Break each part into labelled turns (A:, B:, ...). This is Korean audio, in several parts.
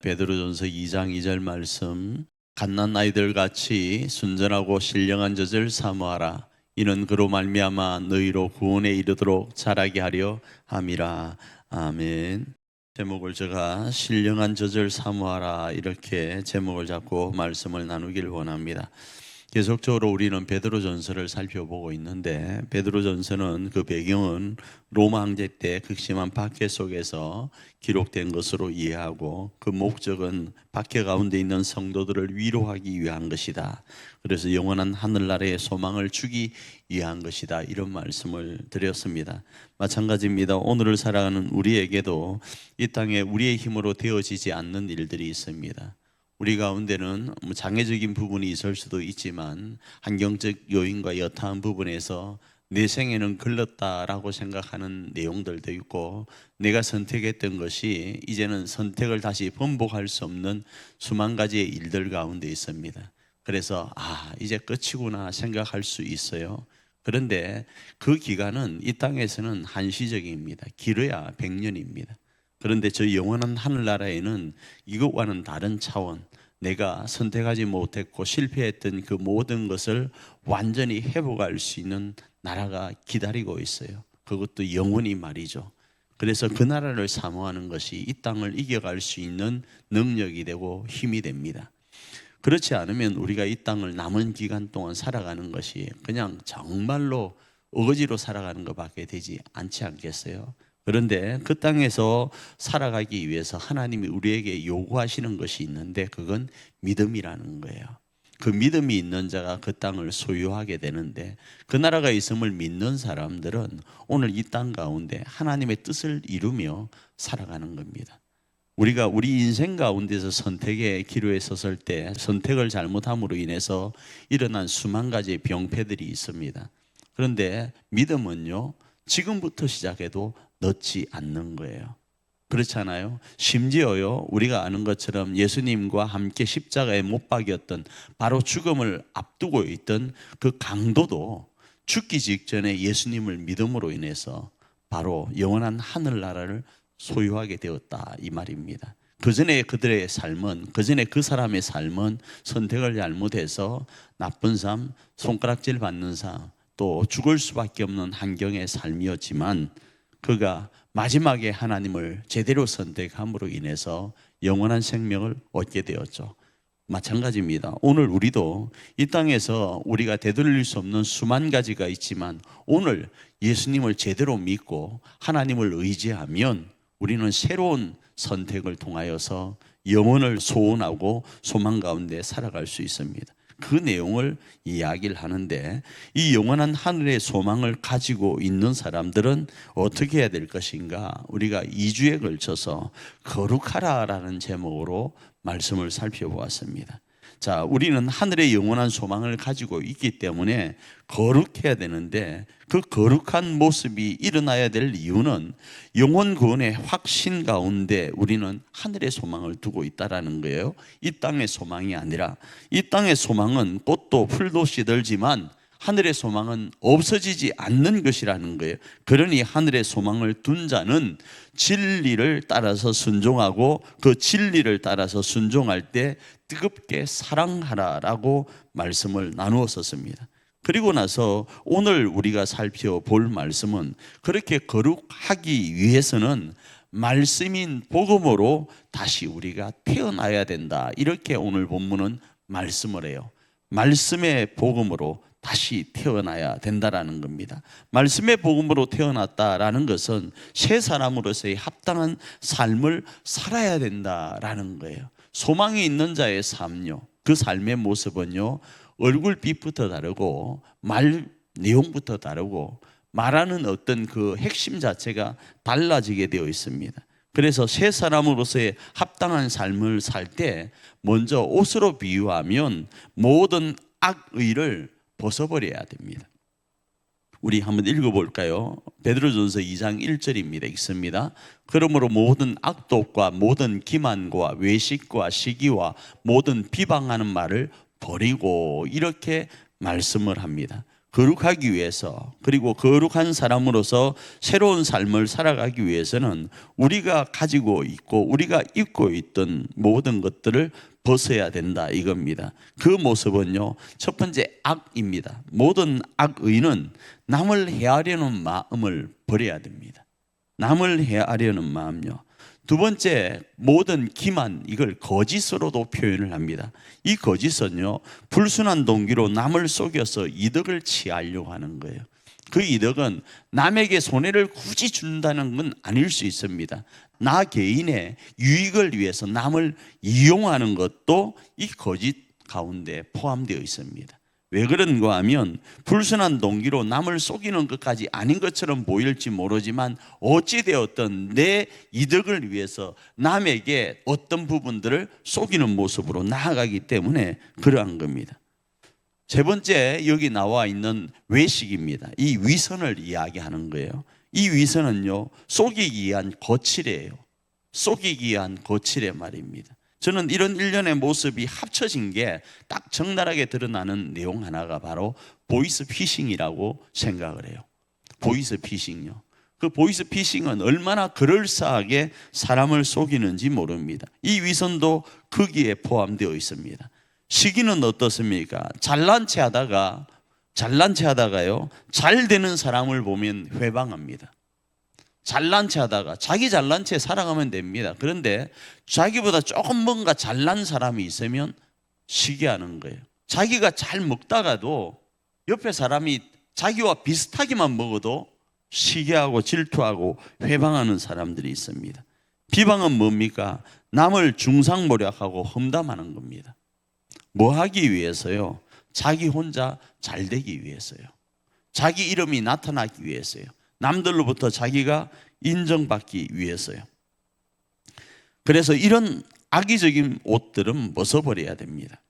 A: 베드로전서 2장 2절 말씀, 갓난 아이들 같이 순전하고 신령한 젖을 사모하라. 이는 그로 말미암아 너희로 구원에 이르도록 자라게 하려 함이라. 아멘. 제목을 제가 신령한 젖을 사모하라 이렇게 제목을 잡고 말씀을 나누기를 원합니다. 계속적으로 우리는 베드로전서를 살펴보고 있는데, 베드로전서는 그 배경은 로마 황제 때 극심한 박해 속에서 기록된 것으로 이해하고, 그 목적은 박해 가운데 있는 성도들을 위로하기 위한 것이다. 그래서 영원한 하늘나라의 소망을 주기 위한 것이다, 이런 말씀을 드렸습니다. 마찬가지입니다. 오늘을 살아가는 우리에게도 이 땅에 우리의 힘으로 되어지지 않는 일들이 있습니다. 우리 가운데는 장애적인 부분이 있을 수도 있지만, 환경적 요인과 여타한 부분에서 내 생에는 걸렸다라고 생각하는 내용들도 있고, 내가 선택했던 것이 이제는 선택을 다시 번복할 수 없는 수만 가지의 일들 가운데 있습니다. 그래서 이제 끝이구나 생각할 수 있어요. 그런데 그 기간은 이 땅에서는 한시적입니다. 길어야 100년입니다. 그런데 저 영원한 하늘나라에는 이것과는 다른 차원, 내가 선택하지 못했고 실패했던 그 모든 것을 완전히 회복할 수 있는 나라가 기다리고 있어요. 그것도 영원히 말이죠. 그래서 그 나라를 사모하는 것이 이 땅을 이겨갈 수 있는 능력이 되고 힘이 됩니다. 그렇지 않으면 우리가 이 땅을 남은 기간 동안 살아가는 것이 그냥 정말로 어거지로 살아가는 것밖에 되지 않지 않겠어요? 그런데 그 땅에서 살아가기 위해서 하나님이 우리에게 요구하시는 것이 있는데, 그건 믿음이라는 거예요. 그 믿음이 있는 자가 그 땅을 소유하게 되는데, 그 나라가 있음을 믿는 사람들은 오늘 이 땅 가운데 하나님의 뜻을 이루며 살아가는 겁니다. 우리가 우리 인생 가운데서 선택의 기로에 섰을 때 선택을 잘못함으로 인해서 일어난 수만 가지의 병폐들이 있습니다. 그런데 믿음은요, 지금부터 시작해도 늦지 않는 거예요. 그렇잖아요. 심지어요, 우리가 아는 것처럼 예수님과 함께 십자가에 못 박였던, 바로 죽음을 앞두고 있던 그 강도도 죽기 직전에 예수님을 믿음으로 인해서 바로 영원한 하늘나라를 소유하게 되었다, 이 말입니다. 그 전에 그들의 삶은, 그 전에 그 사람의 삶은 선택을 잘못해서 나쁜 삶, 손가락질 받는 삶, 또 죽을 수밖에 없는 환경의 삶이었지만, 그가 마지막에 하나님을 제대로 선택함으로 인해서 영원한 생명을 얻게 되었죠. 마찬가지입니다. 오늘 우리도 이 땅에서 우리가 되돌릴 수 없는 수만 가지가 있지만, 오늘 예수님을 제대로 믿고 하나님을 의지하면 우리는 새로운 선택을 통하여서 영혼을 소원하고 소망 가운데 살아갈 수 있습니다. 그 내용을 이야기를 하는데, 이 영원한 하늘의 소망을 가지고 있는 사람들은 어떻게 해야 될 것인가? 우리가 2주에 걸쳐서 거룩하라라는 제목으로 말씀을 살펴보았습니다. 자, 우리는 하늘의 영원한 소망을 가지고 있기 때문에 거룩해야 되는데, 그 거룩한 모습이 일어나야 될 이유는 영혼 구원의 확신 가운데 우리는 하늘의 소망을 두고 있다라는 거예요. 이 땅의 소망이 아니라, 이 땅의 소망은 꽃도 풀도 시들지만 하늘의 소망은 없어지지 않는 것이라는 거예요. 그러니 하늘의 소망을 둔 자는 진리를 따라서 순종하고, 그 진리를 따라서 순종할 때 뜨겁게 사랑하라라고 말씀을 나누었었습니다. 그리고 나서 오늘 우리가 살펴볼 말씀은, 그렇게 거룩하기 위해서는 말씀인 복음으로 다시 우리가 태어나야 된다, 이렇게 오늘 본문은 말씀을 해요. 말씀의 복음으로 다시 태어나야 된다라는 겁니다. 말씀의 복음으로 태어났다라는 것은 새 사람으로서의 합당한 삶을 살아야 된다라는 거예요. 소망이 있는 자의 삶요, 그 삶의 모습은요, 얼굴빛부터 다르고 말 내용부터 다르고 말하는 어떤 그 핵심 자체가 달라지게 되어 있습니다. 그래서 새 사람으로서의 합당한 삶을 살 때 먼저 옷으로 비유하면 모든 악의를 벗어버려야 됩니다. 우리 한번 읽어볼까요? 베드로전서 2장 1절입니다. 읽습니다. 그러므로 모든 악독과 모든 기만과 외식과 시기와 모든 비방하는 말을 버리고, 이렇게 말씀을 합니다. 거룩하기 위해서, 그리고 거룩한 사람으로서 새로운 삶을 살아가기 위해서는 우리가 가지고 있고 우리가 입고 있던 모든 것들을 벗어야 된다 이겁니다. 그 모습은요, 첫 번째 악입니다. 모든 악의는 남을 해하려는 마음을 버려야 됩니다. 남을 해하려는 마음요. 두 번째, 모든 기만, 이걸 거짓으로도 표현을 합니다. 이 거짓은요, 불순한 동기로 남을 속여서 이득을 취하려고 하는 거예요. 그 이득은 남에게 손해를 굳이 준다는 건 아닐 수 있습니다. 나 개인의 유익을 위해서 남을 이용하는 것도 이 거짓 가운데 포함되어 있습니다. 왜 그런가 하면 불순한 동기로 남을 속이는 것까지 아닌 것처럼 보일지 모르지만 어찌되었든 내 이득을 위해서 남에게 어떤 부분들을 속이는 모습으로 나아가기 때문에 그러한 겁니다. 세 번째, 여기 나와 있는 외식입니다. 이 위선을 이야기하는 거예요. 이 위선은요, 속이기 위한 거칠이에요. 속이기 위한 거칠의 말입니다. 저는 이런 일련의 모습이 합쳐진 게 딱 적나라하게 드러나는 내용 하나가 바로 보이스 피싱이라고 생각을 해요. 보이스 피싱요. 그 보이스 피싱은 얼마나 그럴싸하게 사람을 속이는지 모릅니다. 이 위선도 거기에 포함되어 있습니다. 시기는 어떻습니까? 잘난 체 하다가요, 잘 되는 사람을 보면 회방합니다. 잘난 체 하다가 자기 잘난 체 살아가면 됩니다. 그런데 자기보다 조금 뭔가 잘난 사람이 있으면 시기하는 거예요. 자기가 잘 먹다가도 옆에 사람이 자기와 비슷하게만 먹어도 시기하고 질투하고 회방하는 사람들이 있습니다. 비방은 뭡니까? 남을 중상모략하고 험담하는 겁니다. 뭐 하기 위해서요? 자기 혼자 잘 되기 위해서요. 자기 이름이 나타나기 위해서요. 남들로부터 자기가 인정받기 위해서요. 그래서 이런 악의적인 옷들은 벗어버려야 됩니다.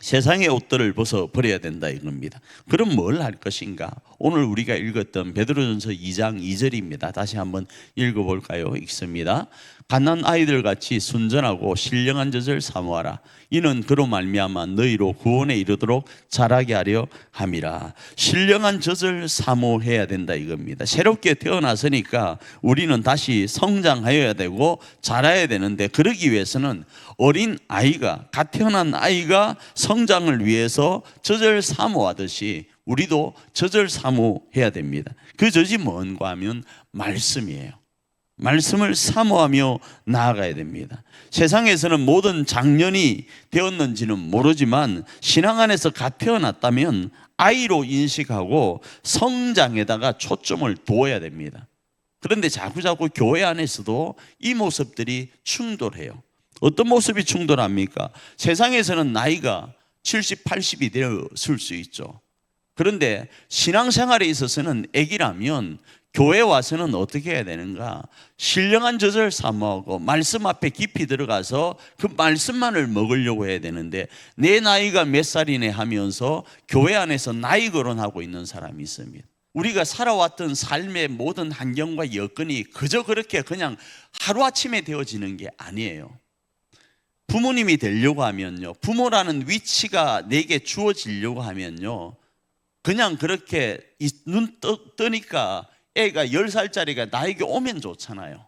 A: 세상의 옷들을 벗어버려야 된다 이겁니다. 그럼 뭘 할 것인가? 오늘 우리가 읽었던 베드로전서 2장 2절입니다. 다시 한번 읽어볼까요? 읽습니다. 갓난 아이들 같이 순전하고 신령한 젖을 사모하라. 이는 그로 말미암아 너희로 구원에 이르도록 자라게 하려 함이라. 신령한 젖을 사모해야 된다 이겁니다. 새롭게 태어났으니까 우리는 다시 성장하여야 되고 자라야 되는데, 그러기 위해서는 어린 아이가, 갓 태어난 아이가 성장을 위해서 젖을 사모하듯이 우리도 젖을 사모해야 됩니다. 그 젖이 뭔가 하면 말씀이에요. 말씀을 사모하며 나아가야 됩니다. 세상에서는 모든 장년이 되었는지는 모르지만 신앙 안에서 갓 태어났다면 아이로 인식하고 성장에다가 초점을 두어야 됩니다. 그런데 자꾸자꾸 교회 안에서도 이 모습들이 충돌해요. 어떤 모습이 충돌합니까? 세상에서는 나이가 70, 80이 되었을 수 있죠. 그런데 신앙생활에 있어서는 아기라면 교회 와서는 어떻게 해야 되는가? 신령한 젖을 사모하고 말씀 앞에 깊이 들어가서 그 말씀만을 먹으려고 해야 되는데, 내 나이가 몇 살이네 하면서 교회 안에서 나이 거론하고 있는 사람이 있습니다. 우리가 살아왔던 삶의 모든 환경과 여건이 그저 그렇게 그냥 하루아침에 되어지는 게 아니에요. 부모님이 되려고 하면요, 부모라는 위치가 내게 주어지려고 하면요, 그냥 그렇게 눈 뜨니까 애가 10살짜리가 나에게 오면 좋잖아요.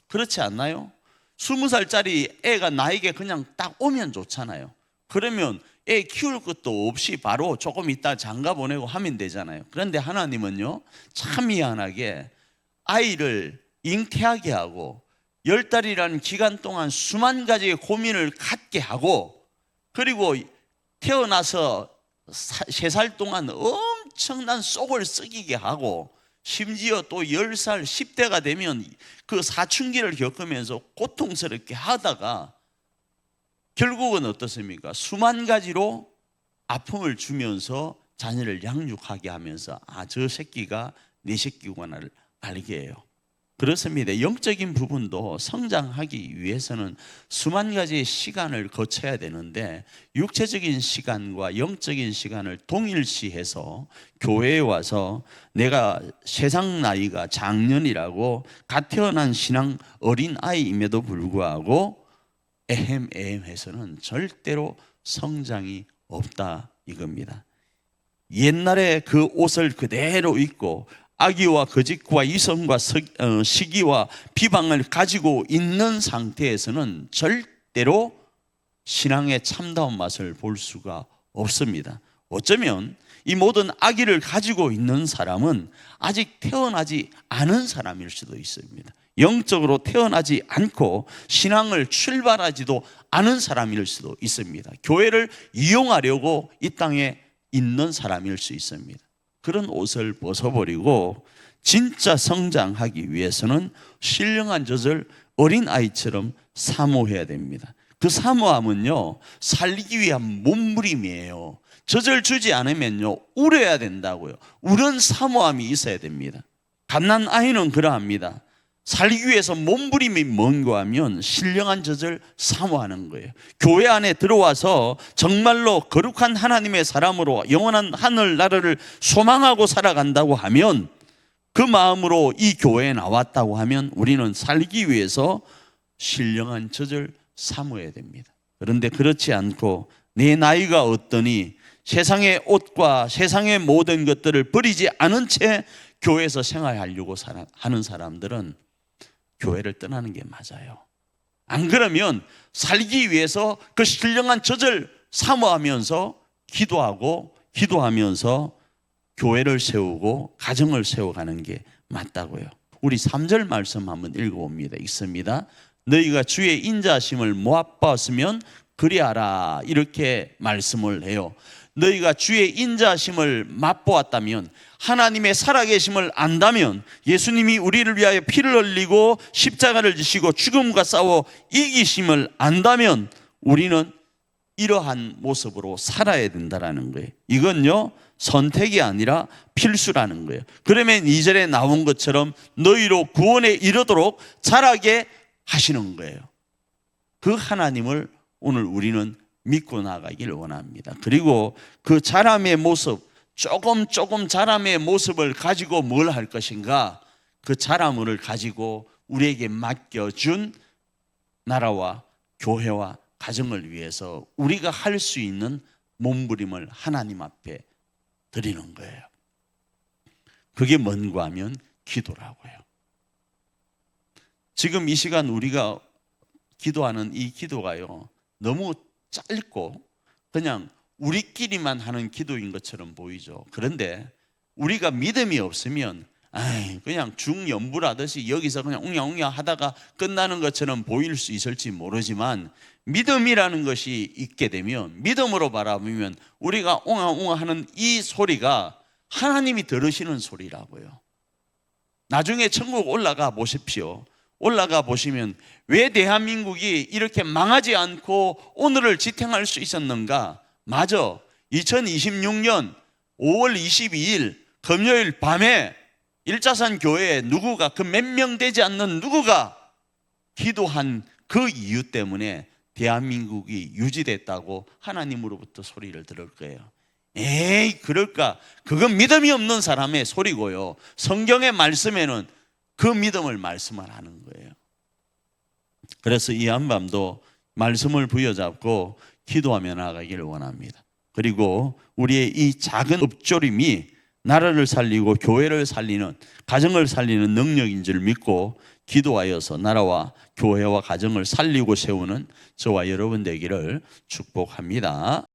A: 그렇지 않나요? 20살짜리 애가 나에게 그냥 딱 오면 좋잖아요. 그러면 애 키울 것도 없이 바로 조금 있다 장가 보내고 하면 되잖아요. 그런데 하나님은요, 참 희한하게 아이를 잉태하게 하고 10달이라는 기간 동안 수만 가지의 고민을 갖게 하고, 그리고 태어나서 3살 동안 엄청난 속을 썩이게 하고, 심지어 또 10살, 10대가 되면 그 사춘기를 겪으면서 고통스럽게 하다가 결국은 어떻습니까? 수만 가지로 아픔을 주면서 자녀를 양육하게 하면서 저 새끼가 내 새끼구나를 알게 해요. 그렇습니다. 영적인 부분도 성장하기 위해서는 수만 가지의 시간을 거쳐야 되는데, 육체적인 시간과 영적인 시간을 동일시해서 교회에 와서 내가 세상 나이가 장년이라고 갓 태어난 신앙 어린 아이임에도 불구하고 에헴 해서는 절대로 성장이 없다 이겁니다. 옛날에 그 옷을 그대로 입고 악의와 거짓과 이성과 시기와 비방을 가지고 있는 상태에서는 절대로 신앙의 참다운 맛을 볼 수가 없습니다. 어쩌면 이 모든 악의를 가지고 있는 사람은 아직 태어나지 않은 사람일 수도 있습니다. 영적으로 태어나지 않고 신앙을 출발하지도 않은 사람일 수도 있습니다. 교회를 이용하려고 이 땅에 있는 사람일 수 있습니다. 그런 옷을 벗어버리고 진짜 성장하기 위해서는 신령한 젖을 어린아이처럼 사모해야 됩니다. 그 사모함은요, 살기 위한 몸부림이에요. 젖을 주지 않으면요, 울어야 된다고요. 우는 사모함이 있어야 됩니다. 갓난아이는 그러합니다. 살기 위해서 몸부림이 뭔가 하면 신령한 젖을 사모하는 거예요. 교회 안에 들어와서 정말로 거룩한 하나님의 사람으로 영원한 하늘나라를 소망하고 살아간다고 하면, 그 마음으로 이 교회에 나왔다고 하면 우리는 살기 위해서 신령한 젖을 사모해야 됩니다. 그런데 그렇지 않고 내 나이가 어떠니 세상의 옷과 세상의 모든 것들을 버리지 않은 채 교회에서 생활하려고 하는 사람들은 교회를 떠나는 게 맞아요. 안 그러면 살기 위해서 그 신령한 젖을 사모하면서 기도하면서 교회를 세우고 가정을 세워가는 게 맞다고요. 우리 3절 말씀 한번 읽어봅니다. 읽습니다. 너희가 주의 인자하심을 못 봤으면 그리하라, 이렇게 말씀을 해요. 너희가 주의 인자하심을 맛보았다면, 하나님의 살아계심을 안다면, 예수님이 우리를 위하여 피를 흘리고 십자가를 지시고 죽음과 싸워 이기심을 안다면 우리는 이러한 모습으로 살아야 된다라는 거예요. 이건요, 선택이 아니라 필수라는 거예요. 그러면 2절에 나온 것처럼 너희로 구원에 이르도록 자라게 하시는 거예요. 그 하나님을 오늘 우리는 믿고 나가길 원합니다. 그리고 그 자람의 모습, 조금 자람의 모습을 가지고 뭘 할 것인가? 그 자람을 가지고 우리에게 맡겨준 나라와 교회와 가정을 위해서 우리가 할 수 있는 몸부림을 하나님 앞에 드리는 거예요. 그게 뭔가 하면 기도라고요. 지금 이 시간 우리가 기도하는 이 기도가요, 너무 짧고 그냥 우리끼리만 하는 기도인 것처럼 보이죠. 그런데 우리가 믿음이 없으면 그냥 중연부라듯이 여기서 그냥 웅야웅야 하다가 끝나는 것처럼 보일 수 있을지 모르지만, 믿음이라는 것이 있게 되면, 믿음으로 바라보면 우리가 웅야웅야 하는 이 소리가 하나님이 들으시는 소리라고요. 나중에 천국 올라가 보십시오. 올라가 보시면 왜 대한민국이 이렇게 망하지 않고 오늘을 지탱할 수 있었는가? 맞아, 2026년 5월 22일 금요일 밤에 일자산 교회에 누구가, 그 몇 명 되지 않는 누구가 기도한 그 이유 때문에 대한민국이 유지됐다고 하나님으로부터 소리를 들을 거예요. 에이, 그럴까? 그건 믿음이 없는 사람의 소리고요. 성경의 말씀에는 그 믿음을 말씀을 하는 거예요. 그래서 이 한밤도 말씀을 부여잡고 기도하며 나가기를 원합니다. 그리고 우리의 이 작은 읍조림이 나라를 살리고 교회를 살리는, 가정을 살리는 능력인 줄 믿고 기도하여서 나라와 교회와 가정을 살리고 세우는 저와 여러분 되기를 축복합니다.